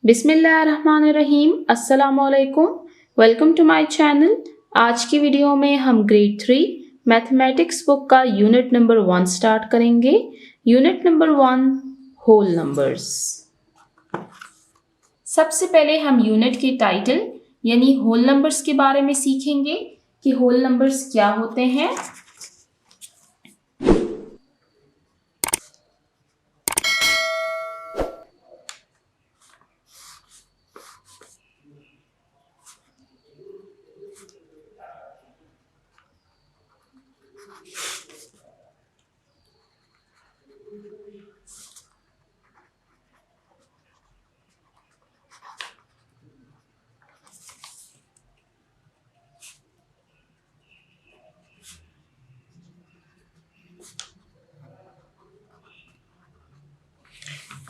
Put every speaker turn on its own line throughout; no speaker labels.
बिस्मिल्लाहिर्रहमानिर्रहीम। अस्सलामुअलैकुम। Welcome to my channel. आज की वीडियो में हम ग्रेड 3 मैथमेटिक्स बुक का यूनिट नंबर 1 स्टार्ट करेंगे। Unit number 1 whole numbers. सबसे पहले हम यूनिट के टाइटल यानी होल नंबर्स के बारे में सीखेंगे कि होल नंबर्स क्या होते हैं।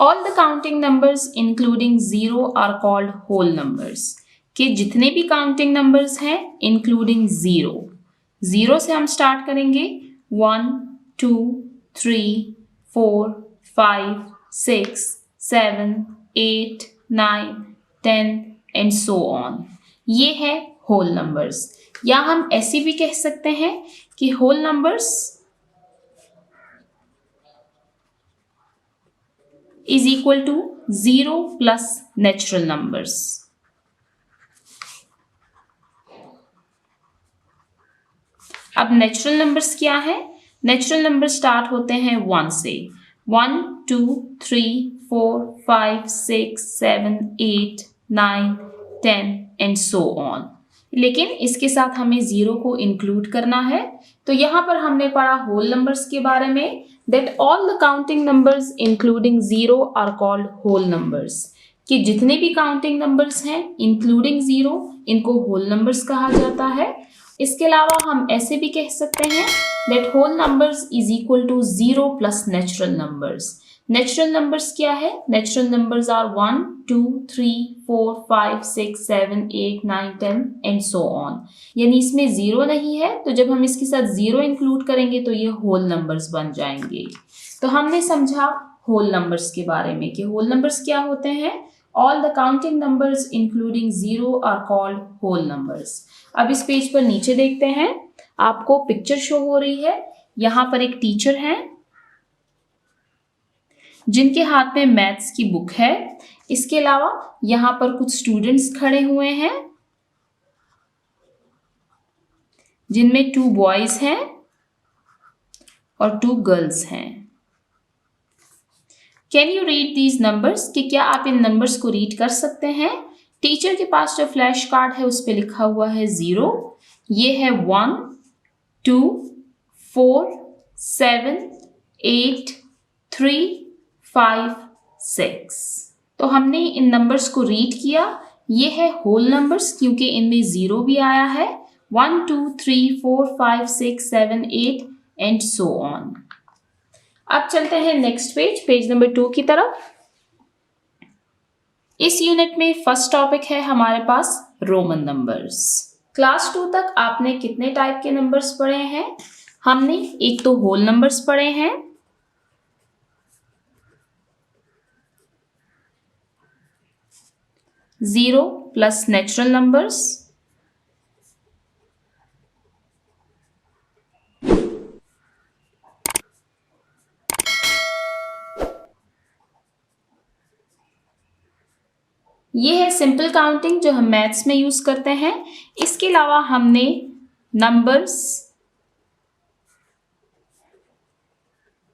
All the counting numbers including zero are called whole numbers। कि जितने भी काउंटिंग नंबर्स हैं इंक्लूडिंग जीरो, जीरो से हम स्टार्ट करेंगे 1 2 3 4 5 6 7 8 9 10 एंड सो ऑन। ये है होल नंबर्स। या हम ऐसे भी कह सकते हैं कि whole numbers is equal to 0 plus natural numbers। अब नेचुरल नंबर्स क्या है? नेचुरल नंबर स्टार्ट होते हैं 1 से। 1 2 3 4 5 6 7 8 9 10 एंड सो ऑन। लेकिन इसके साथ हमें जीरो को इंक्लूड करना है। तो यहाँ पर हमने पढ़ा होल नंबर्स के बारे में, that all the counting numbers including zero are called whole numbers। कि जितने भी काउंटिंग नंबर्स हैं इंक्लूडिंग जीरो, इनको होल नंबर्स कहा जाता है। इसके अलावा हम ऐसे भी कह सकते हैं that whole numbers is equal to zero plus natural numbers। Natural numbers क्या है? Natural numbers are 1 2 3 4 5 6 7 8 9 10 and so on. यानी इसमें जीरो नहीं है, तो जब हम इसके साथ जीरो इंक्लूड करेंगे तो ये होल नंबर्स बन जाएंगे। तो हमने समझा होल नंबर्स के बारे में कि होल नंबर्स क्या होते हैं। All the counting numbers including zero are called whole numbers. अब इस पेज पर नीचे देखते हैं, आपको पिक्चर शो हो रही है। यहाँ पर एक टीचर है जिनके हाथ में मैथ्स की बुक है। इसके अलावा यहाँ पर कुछ स्टूडेंट्स खड़े हुए हैं जिनमें 2 बॉयज हैं और 2 गर्ल्स हैं। Can you read these numbers? कि क्या आप इन नंबर्स को रीड कर सकते हैं? टीचर के पास जो फ्लैश कार्ड है उस पर लिखा हुआ है 0। ये है 1 2 4 7 8 3 5 6। तो हमने इन नंबर्स को रीड किया। ये है होल नंबर्स क्योंकि इनमें जीरो भी आया है। 1 2 3 4 5 6 7 8 एंड सो ऑन। अब चलते हैं नेक्स्ट पेज, पेज नंबर 2 की तरफ। इस यूनिट में फर्स्ट टॉपिक है हमारे पास रोमन नंबर्स। क्लास 2 तक आपने कितने टाइप के नंबर्स पढ़े हैं? हमने एक तो होल नंबर्स पढ़े हैं, जीरो प्लस नेचुरल नंबर्स, ये है सिंपल काउंटिंग जो हम मैथ्स में यूज करते हैं। इसके अलावा हमने नंबर्स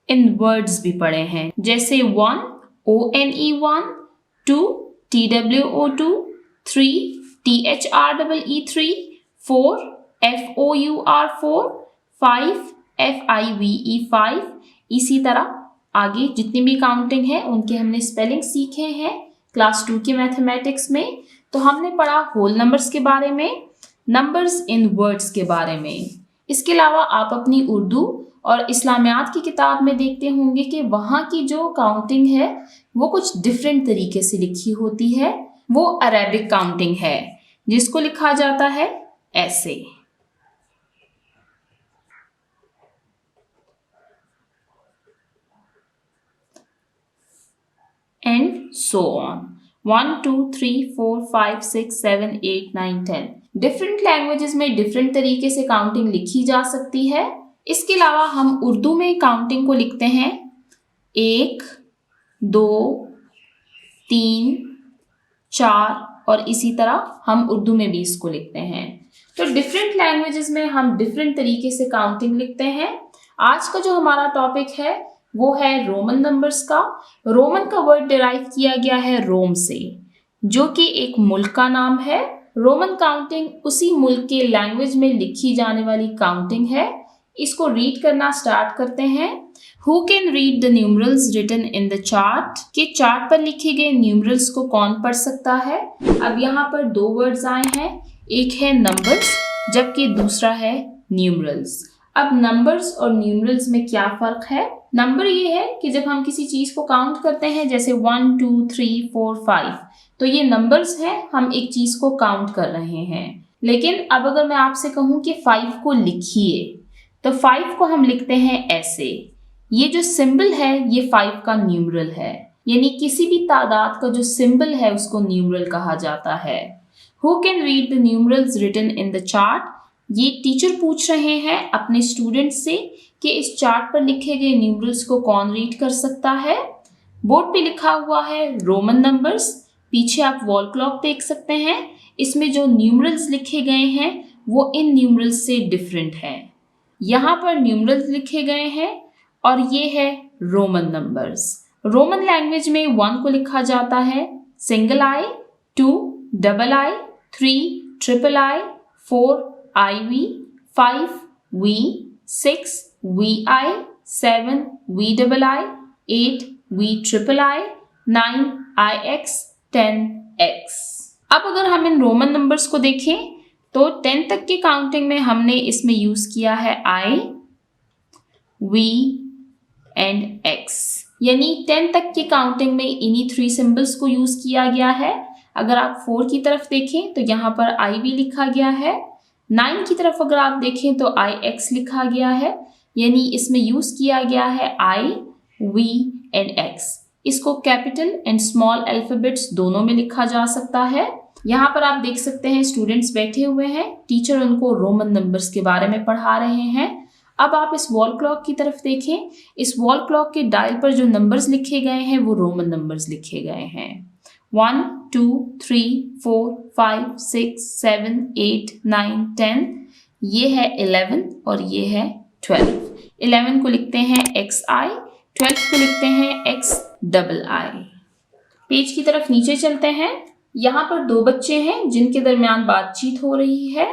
इन वर्ड्स भी पढ़े हैं, जैसे 1 ONE 1, 2 TWO2, 3 THREE 3, 4 FOUR 4, 5 FIVE 5। इसी तरह आगे जितनी भी काउंटिंग है उनके हमने स्पेलिंग सीखे हैं क्लास 2 के मैथमेटिक्स में। तो हमने पढ़ा होल नंबर्स के बारे में, नंबर्स इन वर्ड्स के बारे में। इसके अलावा आप अपनी उर्दू और इस्लामियात की किताब में देखते होंगे कि वहाँ की जो काउंटिंग है वो कुछ डिफरेंट तरीके से लिखी होती है। वो अरेबिक काउंटिंग है जिसको लिखा जाता है ऐसे and so on. 1 2 3 4 5 6 7 8 9 10। Different languages में डिफरेंट तरीके से काउंटिंग लिखी जा सकती है। इसके अलावा हम उर्दू में काउंटिंग को लिखते हैं 1 2 3 4 और इसी तरह हम उर्दू में भी इसको लिखते हैं। तो डिफरेंट लैंग्वेजेस में हम डिफरेंट तरीके से काउंटिंग लिखते हैं। आज का जो हमारा टॉपिक है वो है रोमन नंबर्स का। रोमन का वर्ड डिराइव किया गया है रोम से, जो कि एक मुल्क का नाम है। रोमन काउंटिंग उसी मुल्क के लैंग्वेज में लिखी जाने वाली काउंटिंग है। इसको रीड करना स्टार्ट करते हैं। Who can read the numerals written in the chart? कि चार्ट पर लिखे गए न्यूमरल्स को कौन पढ़ सकता है? अब यहाँ पर दो वर्ड्स आए हैं, एक है नंबर्स जबकि दूसरा है न्यूमरल्स। अब नंबर्स और न्यूमरल्स में क्या फर्क है? नंबर ये है कि जब हम किसी चीज को काउंट करते हैं जैसे 1 2 3 4 5, तो ये नंबर्स हैं, हम एक चीज को काउंट कर रहे हैं। लेकिन अब अगर मैं आपसे कहूं कि 5 को लिखिए, तो 5 को हम लिखते हैं ऐसे। ये जो सिंबल है ये 5 का न्यूमरल है, यानी किसी भी तादाद का जो सिंबल है उसको न्यूमरल कहा जाता है। Who can read the numerals written in the chart? ये टीचर पूछ रहे हैं अपने स्टूडेंट्स से कि इस चार्ट पर लिखे गए न्यूमरल्स को कौन रीड कर सकता है। बोर्ड पे लिखा हुआ है रोमन नंबर्स, पीछे आप वॉल क्लॉक देख सकते हैं। इसमें जो न्यूमरल्स लिखे गए हैं वो इन न्यूमरल्स से डिफरेंट हैं। यहाँ पर न्यूमरल्स लिखे गए हैं और ये है रोमन नंबर्स। रोमन लैंग्वेज में 1 को लिखा जाता है single I, 2 double I, 3 triple I, 4 IV, 5 V, 6 VI, 7 VII, 8 VIII, 9 IX, 10 X। अब अगर हम इन रोमन नंबर्स को देखें तो 10 तक की काउंटिंग में हमने इसमें यूज किया है I, V एंड X, यानी 10 तक की काउंटिंग में इन्हीं 3 सिंबल्स को यूज किया गया है। अगर आप 4 की तरफ देखें तो यहाँ पर IV लिखा गया है। 9 की तरफ अगर आप देखें तो IX लिखा गया है, यानी इसमें यूज किया गया है I, V एंड X। इसको कैपिटल एंड स्मॉल अल्फाबेट्स दोनों में लिखा जा सकता है। यहाँ पर आप देख सकते हैं स्टूडेंट्स बैठे हुए हैं, टीचर उनको रोमन नंबर्स के बारे में पढ़ा रहे हैं। अब आप इस वॉल क्लॉक की तरफ देखें, इस वॉल क्लॉक के डायल पर जो नंबर्स लिखे गए हैं वो रोमन नंबर्स लिखे गए हैं। 1 2 3 4 5 6 7 8 9 10, ये है 11 और ये है 12। 11 को लिखते हैं XI, 12 को लिखते हैं XII। पेज की तरफ नीचे चलते हैं। यहाँ पर 2 बच्चे हैं जिनके दरमियान बातचीत हो रही है।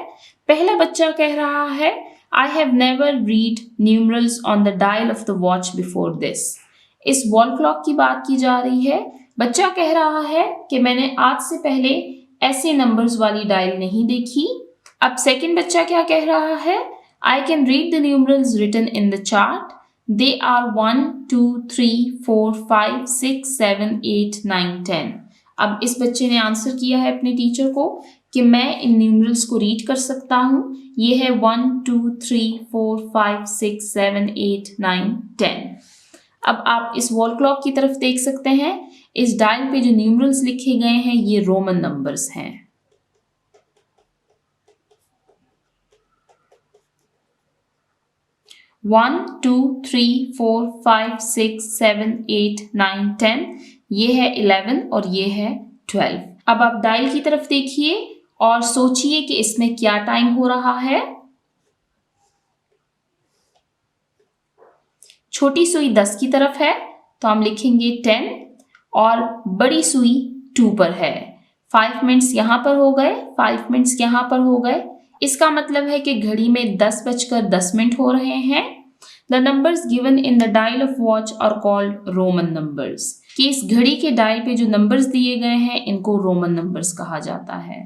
पहला बच्चा कह रहा है I have never read numerals on the dial of the watch before this। इस वॉल क्लॉक की बात की जा रही है। बच्चा कह रहा है कि मैंने आज से पहले ऐसे नंबर्स वाली डायल नहीं देखी। अब सेकंड बच्चा क्या कह रहा है? I can read the numerals written in the chart. They are 1 2 3 4 5 6 7 8 9 10। अब इस बच्चे ने आंसर किया है अपने टीचर को कि मैं इन न्यूमरल्स को रीड कर सकता हूँ। ये है 1 2 3 4 5 6 7 8 9 10। अब आप इस वॉल क्लॉक की तरफ देख सकते हैं, इस डायल पे जो न्यूमरल्स लिखे गए हैं ये रोमन नंबर्स हैं। वन 2 3 4 5 6 7 8 9 10, ये है 11 और ये है 12। अब आप डायल की तरफ देखिए और सोचिए कि इसमें क्या टाइम हो रहा है। छोटी सुई 10 की तरफ है तो हम लिखेंगे 10 और बड़ी सुई 2 पर है। 5 मिनट्स यहाँ पर हो गए, 5 मिनट्स यहाँ पर हो गए। इसका मतलब है कि घड़ी में 10:10 हो रहे हैं। The numbers given in the dial of watch are called Roman numbers. कि इस घड़ी के डायल पे जो नंबर्स दिए गए हैं इनको रोमन नंबर्स कहा जाता है।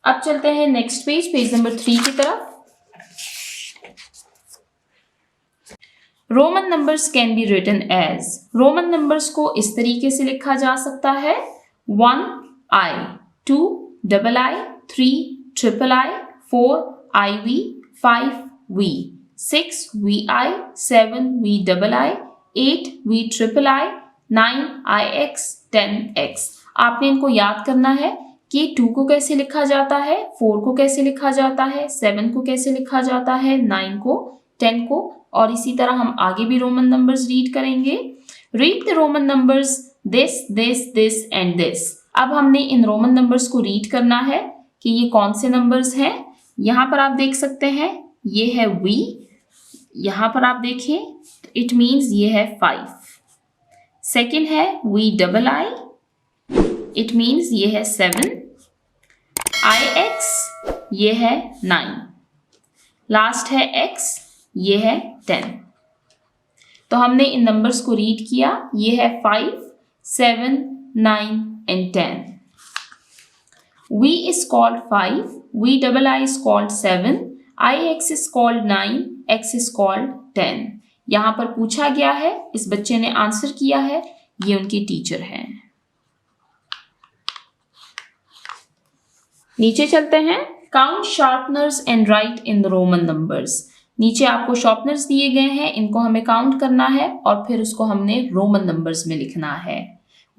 अब चलते हैं नेक्स्ट पेज, पेज नंबर 3 की तरफ। Roman numbers can be written as. Roman numbers को इस तरीके से लिखा जा सकता है 1 I, 2 double I, 3 triple I, 4 IV, 5 V, 6 VI, 7 VII, 8 VIII, 9 IX, 10x। आपने इनको याद करना है कि 2 को कैसे लिखा जाता है, 4 को कैसे लिखा जाता है, 7 को कैसे लिखा जाता है, 9 को, 10 को, और इसी तरह हम आगे भी रोमन नंबर्स रीड करेंगे। Read the Roman numbers this this this and this. अब हमने इन रोमन नंबर्स को रीड करना है कि ये कौन से नंबर्स हैं। यहाँ पर आप देख सकते हैं ये है V, यहाँ पर आप देखें इट मीन्स ये है 5। सेकेंड है VII, इट मीन्स ये है 7। IX ये है 9। लास्ट है X, ये है 10। तो हमने इन नंबर्स को रीड किया, ये है 5, 7, 9 and 10. V is called 5, VII is called 7, IX is called 9, X is called 10. यहाँ पर पूछा गया है, इस बच्चे ने आंसर किया है, ये उनके टीचर हैं। नीचे चलते हैं। Count sharpeners and right in the Roman numbers. नीचे आपको शार्पनर्स दिए गए हैं, इनको हमें काउंट करना है और फिर उसको हमने रोमन नंबर्स में लिखना है।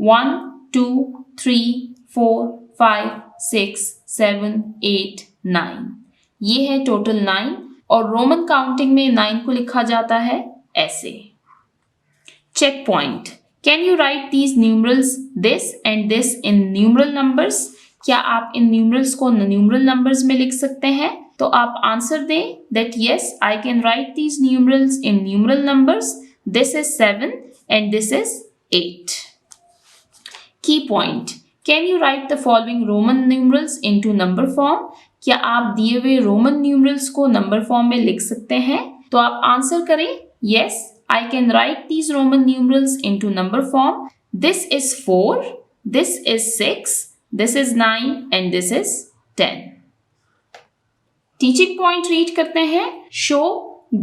1, 2, 3, 4, 5, 6, 7, 8, 9। ये है टोटल 9 और रोमन काउंटिंग में 9 को लिखा जाता है ऐसे। Check point. Can you write these numerals this and this in numeral numbers? क्या आप इन न्यूमरल्स को न्यूमरल नंबर्स में लिख सकते हैं? तो आप आंसर दें that yes I can write these numerals in numeral numbers. This is 7 and this is 8। Key point. Can you write the following Roman numerals into number form? क्या आप दिए हुए रोमन न्यूमरल्स को नंबर फॉर्म में लिख सकते हैं? तो आप आंसर करें yes I can write these Roman numerals into number form. This is 4, this is 6, this is 9 and this is 10. Teaching point read करते हैं। Show,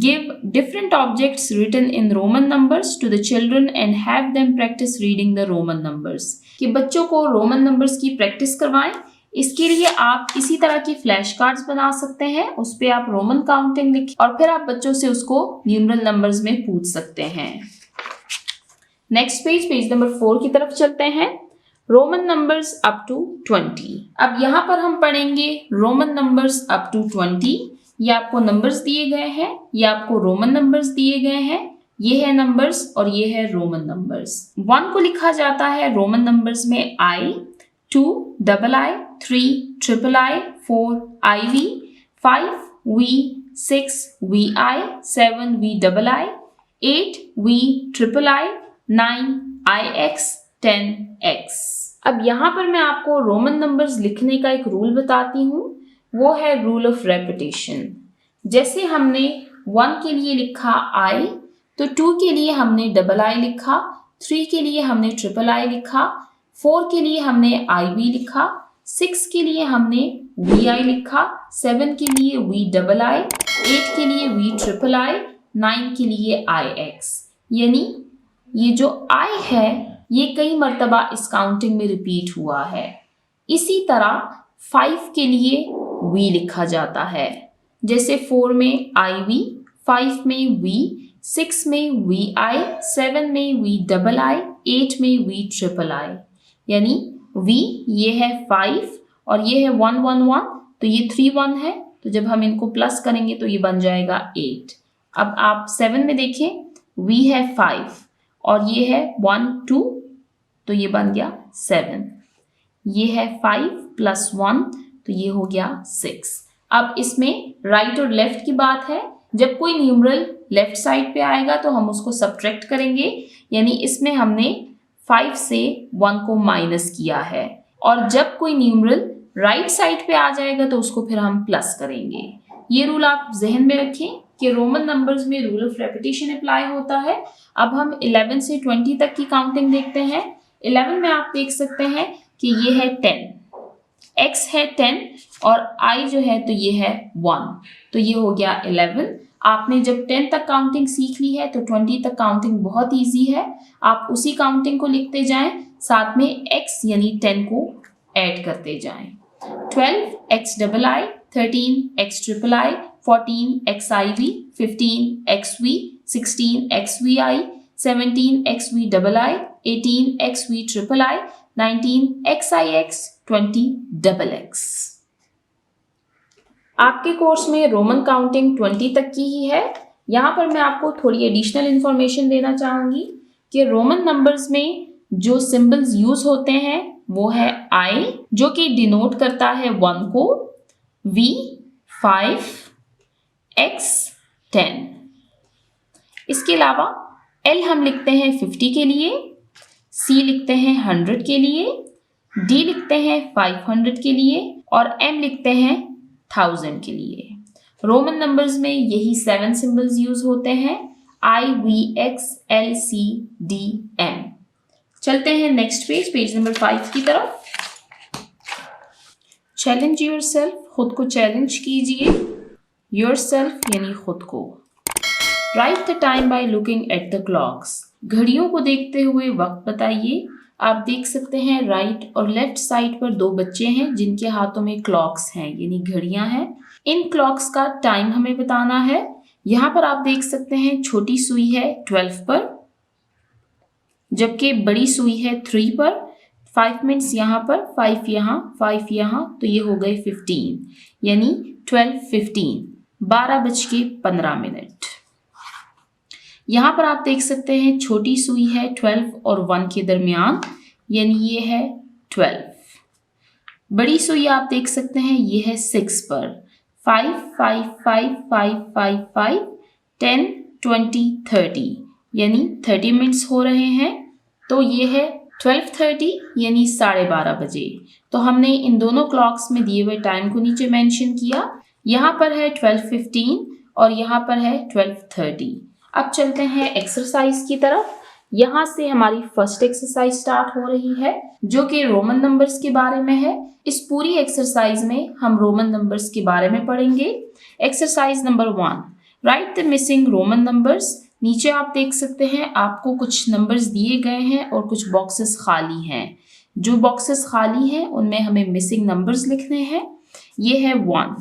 give different objects written in Roman numbers to the children and have them practice reading the Roman numbers. कि बच्चों को Roman numbers की practice करवाएं। इसके लिए आप इसी तरह की फ्लैश कार्ड्स बना सकते हैं, उस पे आप रोमन काउंटिंग लिखें और फिर आप बच्चों से उसको न्यूमरल नंबर्स में पूछ सकते हैं। नेक्स्ट पेज नंबर 4 की तरफ चलते हैं। Roman numbers up to 20। अब यहाँ पर हम पढ़ेंगे रोमन नंबर्स अप टू 20। ये आपको नंबर्स दिए गए हैं, ये आपको रोमन नंबर्स दिए गए हैं, ये है नंबर्स और ये है रोमन नंबर्स। 1 को लिखा जाता है रोमन नंबर्स में I, 2 II, 3 III, 4 IV, 5 V, 6 VI, 7 VII, 8 VIII, 9 IX, 10x। अब यहाँ पर मैं आपको रोमन नंबर्स लिखने का एक रूल बताती हूँ, वो है रूल ऑफ रेपिटेशन। जैसे हमने 1 के लिए लिखा I, तो 2 के लिए हमने II लिखा, 3 के लिए हमने III लिखा, 4 के लिए हमने IV लिखा, 6 के लिए हमने VI लिखा, 7 के लिए VII, 8 के लिए VIII, 9 के लिए IX। यानी ये जो I है ये कई मर्तबा इस काउंटिंग में रिपीट हुआ है। इसी तरह 5 के लिए V लिखा जाता है, जैसे 4 में IV, 5 में V, 6 में VI, 7 में VII, 8 में VIII। यानी V ये है 5 और ये है 1 1 1, तो ये 3 1 है, तो जब हम इनको प्लस करेंगे तो ये बन जाएगा 8। अब आप 7 में देखें V है 5 और ये है 1 2, तो ये बन गया 7। ये है 5 + 1, तो ये हो गया 6। अब इसमें राइट और लेफ्ट की बात है। जब कोई न्यूमरल लेफ्ट साइड पे आएगा तो हम उसको सब्ट्रैक्ट करेंगे, यानी इसमें हमने 5 से 1 को माइनस किया है। और जब कोई न्यूमरल राइट साइड पे आ जाएगा तो उसको फिर हम प्लस करेंगे। ये रूल आप जहन में रखें कि रोमन नंबर्स में रूल ऑफ रेपिटेशन अप्लाई होता है। अब हम 11 से 20 तक की काउंटिंग देखते हैं। 11 में आप देख सकते हैं कि ये है 10, x है 10 और I जो है तो ये है 1, तो ये हो गया 11। आपने जब 10 तक काउंटिंग सीख ली है तो 20 तक काउंटिंग बहुत इजी है। आप उसी काउंटिंग को लिखते जाएं, साथ में x यानी 10 को ऐड करते जाएं। 12 XII, 13 XIII, 14 XIV, 15 XV, 16 XVI, 17 XVII, 18XVIII, 19XIX, 20XX। आपके कोर्स में रोमन काउंटिंग 20 तक की ही है। यहाँ पर मैं आपको थोड़ी एडिशनल इंफॉर्मेशन देना चाहूँगी कि रोमन नंबर्स में जो सिंबल्स यूज होते हैं वो है I, जो कि डिनोट करता है 1 को, V 5, X 10। इसके अलावा L हम लिखते हैं 50 के लिए, C लिखते हैं 100 के लिए, D लिखते हैं 500 के लिए और M लिखते हैं 1000 के लिए। रोमन नंबर्स में यही 7 सिंबल्स यूज होते हैं, I, V, X, L, C, D, M। चलते हैं नेक्स्ट पेज, पेज नंबर 5 की तरफ। चैलेंज योरसेल्फ, खुद को चैलेंज कीजिए। योरसेल्फ यानी खुद को। Right the time by looking at the clocks, घड़ियों को देखते हुए वक्त बताइए। आप देख सकते हैं राइट और लेफ्ट साइड पर 2 बच्चे हैं जिनके हाथों में क्लॉक्स हैं यानी घड़ियां हैं। इन क्लॉक्स का टाइम हमें बताना है। यहाँ पर आप देख सकते हैं छोटी सुई है 12 पर, जबकि बड़ी सुई है 3 पर। 5 मिनट्स यहाँ पर, 5 यहाँ, 5 यहाँ, तो ये हो गए 15 यानी 12:15, 12:15। यहाँ पर आप देख सकते हैं छोटी सुई है 12 और 1 के दरमियान यानी ये है 12। बड़ी सुई आप देख सकते हैं ये है 6 पर, 5, 5, 5, 5, 5, 5, 10, 20, 30 यानी 30 मिनट्स हो रहे हैं। तो ये है 12:30 यानी 12:30 बजे। तो हमने इन दोनों क्लॉक्स में दिए हुए टाइम को नीचे मेंशन किया। यहाँ पर है 12:15 और यहाँ पर है 12:30। अब चलते हैं एक्सरसाइज की तरफ। यहाँ से हमारी फर्स्ट एक्सरसाइज स्टार्ट हो रही है जो कि रोमन नंबर्स के बारे में है। इस पूरी एक्सरसाइज में हम रोमन नंबर्स के बारे में पढ़ेंगे। Exercise number 1, right the missing Roman numbers. नीचे आप देख सकते हैं आपको कुछ नंबर्स दिए गए हैं और कुछ बॉक्सेस खाली हैं। जो बॉक्सेस खाली हैं उनमें हमें मिसिंग नंबर्स लिखने हैं। ये है 1,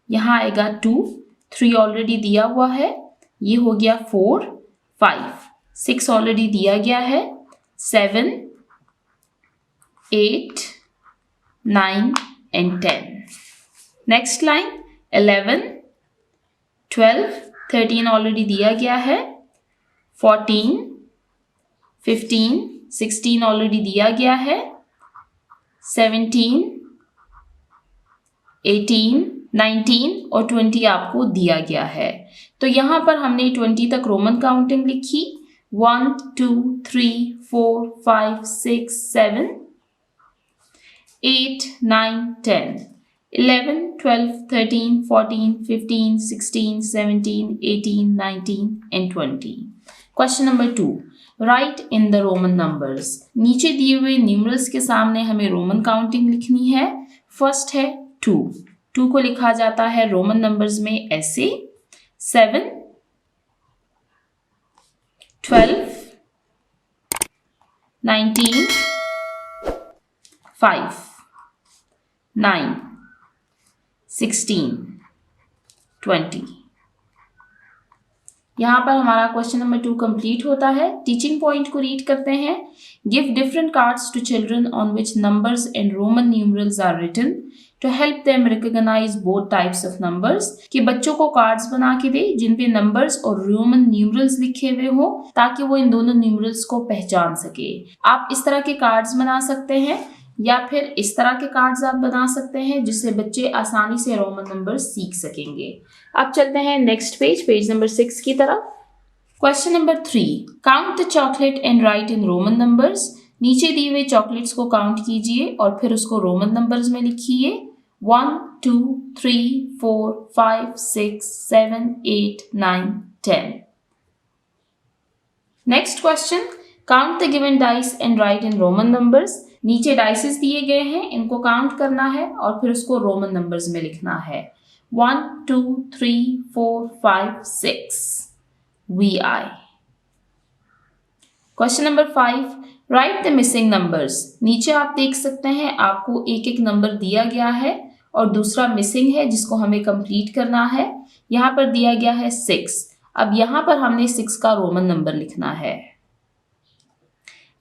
यहाँ आएगा 2, 3 ऑलरेडी दिया हुआ है, ये हो गया 4, 5, 6 ऑलरेडी दिया गया है, 7, 8, 9 and 10। नेक्स्ट लाइन 11, 12, 13 ऑलरेडी दिया गया है, 14, 15, 16 ऑलरेडी दिया गया है, 17, 18, 19 और 20 आपको दिया गया है। तो यहाँ पर हमने 20 तक रोमन काउंटिंग लिखी। 1, 2, 3, 4, 5, 6, 7, 8, 9, 10, 11, 12, 13, 14, 15, 16, 17, 18, 19 and 20। Question number 2, right in the Roman numbers. नीचे दिए हुए न्यूमरल्स के सामने हमें रोमन काउंटिंग लिखनी है। फर्स्ट है 2, 2 को लिखा जाता है रोमन नंबर्स में ऐसे, 7, 12, 19, 5, 9, 16, 20। यहाँ पर हमारा क्वेश्चन नंबर 2 कंप्लीट होता है। टीचिंग पॉइंट को रीड करते हैं। Give different cards to children on which numbers and Roman numerals are written to help them recognise both types of numbers. कि बच्चों को कार्ड्स बना के दे जिन पे नंबर्स और रोमन न्यूमरल्स लिखे हुए हो ताकि वो इन दोनों न्यूमरल्स को पहचान सके। आप इस तरह के कार्ड्स बना सकते हैं या फिर इस तरह के कार्ड्स आप बना सकते हैं जिससे बच्चे आसानी से रोमन नंबर सीख सकेंगे। अब चलते हैं नेक्स्ट पेज, पेज नंबर 6 की तरफ। Question number 3, count the chocolate and right in Roman numbers. नीचे दिए हुए चॉकलेट्स को काउंट कीजिए और फिर उसको रोमन नंबर्स में लिखिए। 1, 2, 3, 4, 5, 6, 7, 8, 9, 10। Next question, count the given dice and right in Roman numbers. नीचे डाइसेस दिए गए हैं, इनको काउंट करना है और फिर उसको रोमन नंबर्स में लिखना है। 1, 2, 3, 4, 5, 6 VI। Question number 5, right the missing numbers. नीचे आप देख सकते हैं आपको एक एक नंबर दिया गया है और दूसरा मिसिंग है जिसको हमें कंप्लीट करना है। यहाँ पर दिया गया है 6। अब यहाँ पर हमने 6 का रोमन नंबर लिखना है।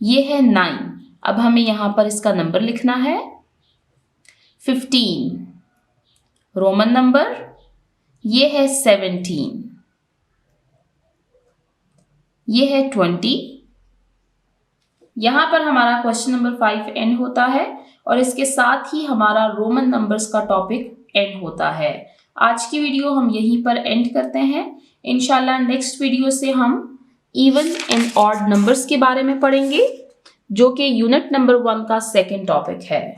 ये है 9। अब हमें यहाँ पर इसका नंबर लिखना है 15। रोमन नंबर, ये है 17, ये है 20। यहाँ पर हमारा क्वेश्चन नंबर 5 एंड होता है और इसके साथ ही हमारा रोमन नंबर्स का टॉपिक एंड होता है। आज की वीडियो हम यहीं पर एंड करते हैं। इंशाल्लाह नेक्स्ट वीडियो से हम इवन एंड ऑड नंबर्स के बारे में पढ़ेंगे, जो कि यूनिट नंबर 1 का सेकेंड टॉपिक है।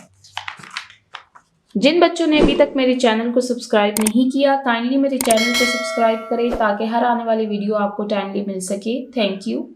जिन बच्चों ने अभी तक मेरे चैनल को सब्सक्राइब नहीं किया, काइंडली मेरे चैनल को सब्सक्राइब करें ताकि हर आने वाली वीडियो आपको टाइमली मिल सके। Thank you.